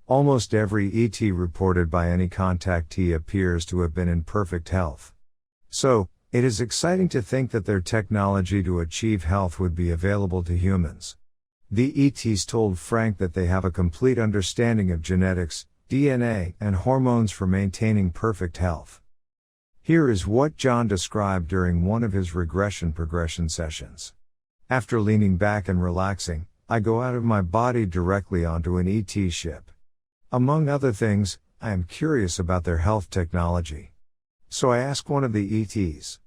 Almost every ET reported by any contactee appears to have been in perfect health. So, it is exciting to think that their technology to achieve health would be available to humans. The ETs told Frank that they have a complete understanding of genetics, DNA, and hormones for maintaining perfect health. Here is what John described during one of his regression-progression sessions. After leaning back and relaxing, I go out of my body directly onto an ET ship. Among other things, I am curious about their health technology. So I ask one of the ETs.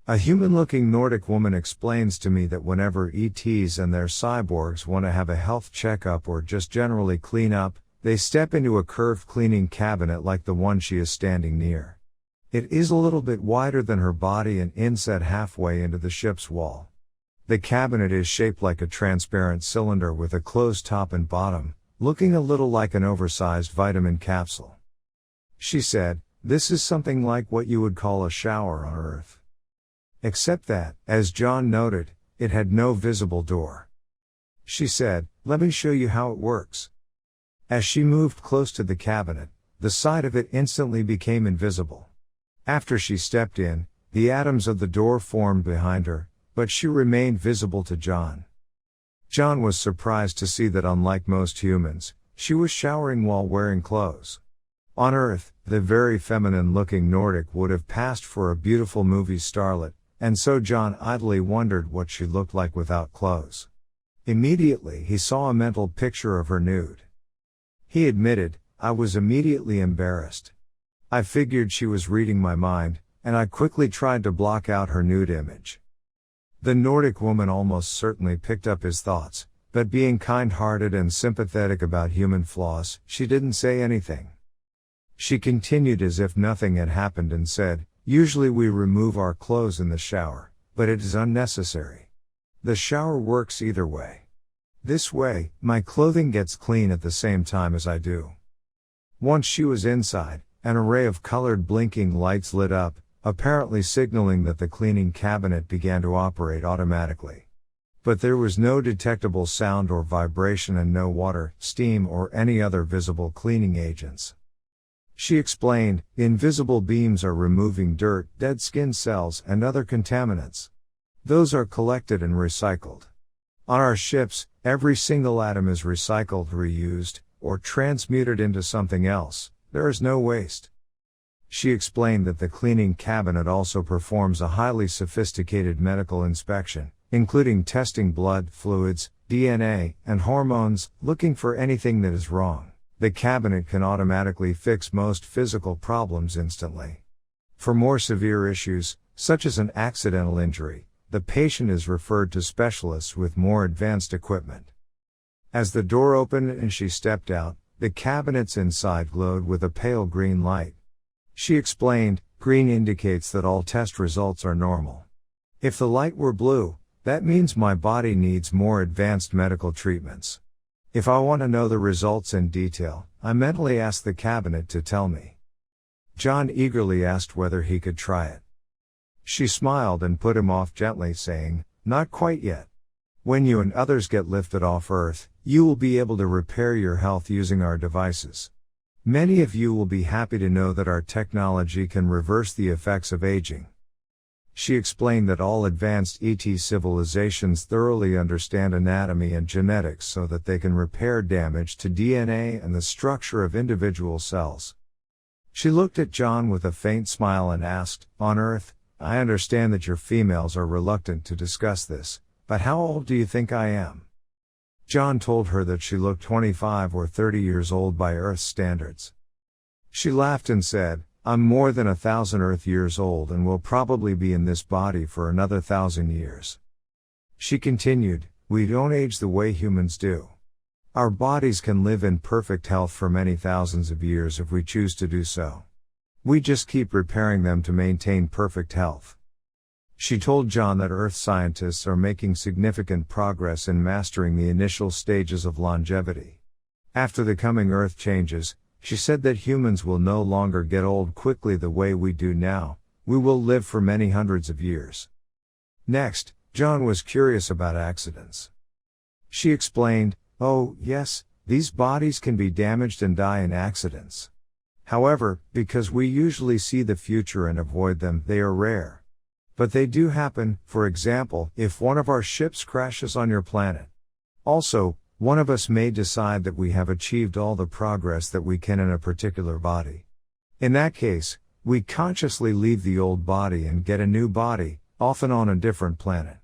A human-looking Nordic woman explains to me that whenever ETs and their cyborgs want to have a health checkup or just generally clean up, they step into a curved cleaning cabinet like the one she is standing near. It is a little bit wider than her body and inset halfway into the ship's wall. The cabinet is shaped like a transparent cylinder with a closed top and bottom, looking a little like an oversized vitamin capsule. She said, "This is something like what you would call a shower on Earth." Except that, as John noted, it had no visible door. She said, "Let me show you how it works." As she moved close to the cabinet, the side of it instantly became invisible. After she stepped in, the atoms of the door formed behind her, but she remained visible to John. John was surprised to see that unlike most humans, she was showering while wearing clothes. On Earth, the very feminine-looking Nordic would have passed for a beautiful movie starlet, and so John idly wondered what she looked like without clothes. Immediately he saw a mental picture of her nude. He admitted, "I was immediately embarrassed. I figured she was reading my mind, and I quickly tried to block out her nude image." The Nordic woman almost certainly picked up his thoughts, but being kind-hearted and sympathetic about human flaws, she didn't say anything. She continued as if nothing had happened and said, "Usually we remove our clothes in the shower, but it is unnecessary. The shower works either way. This way, my clothing gets clean at the same time as I do." Once she was inside, an array of colored blinking lights lit up, apparently signaling that the cleaning cabinet began to operate automatically. But there was no detectable sound or vibration and no water, steam or any other visible cleaning agents. She explained, "Invisible beams are removing dirt, dead skin cells and other contaminants. Those are collected and recycled. On our ships, every single atom is recycled, reused, or transmuted into something else. There is no waste." She explained that the cleaning cabinet also performs a highly sophisticated medical inspection, including testing blood, fluids, DNA, and hormones, looking for anything that is wrong. The cabinet can automatically fix most physical problems instantly. For more severe issues, such as an accidental injury, the patient is referred to specialists with more advanced equipment. As the door opened and she stepped out, the cabinet's inside glowed with a pale green light. She explained, "Green indicates that all test results are normal. If the light were blue, that means my body needs more advanced medical treatments. If I want to know the results in detail, I mentally ask the cabinet to tell me." John eagerly asked whether he could try it. She smiled and put him off gently, saying, "Not quite yet. When you and others get lifted off Earth, you will be able to repair your health using our devices. Many of you will be happy to know that our technology can reverse the effects of aging." She explained that all advanced ET civilizations thoroughly understand anatomy and genetics so that they can repair damage to DNA and the structure of individual cells. She looked at John with a faint smile and asked, "On Earth, I understand that your females are reluctant to discuss this, but how old do you think I am?" John told her that she looked 25 or 30 years old by Earth's standards. She laughed and said, "I'm more than 1,000 Earth years old and will probably be in this body for another 1,000 years." She continued, "We don't age the way humans do. Our bodies can live in perfect health for many thousands of years if we choose to do so. We just keep repairing them to maintain perfect health." She told John that Earth scientists are making significant progress in mastering the initial stages of longevity. After the coming Earth changes, she said that humans will no longer get old quickly the way we do now, we will live for many hundreds of years. Next, John was curious about accidents. She explained, "Oh, yes, These bodies can be damaged and die in accidents. However, because we usually see the future and avoid them, they are rare. But they do happen, for example, if one of our ships crashes on your planet. Also, one of us may decide that we have achieved all the progress that we can in a particular body. In that case, we consciously leave the old body and get a new body, often on a different planet.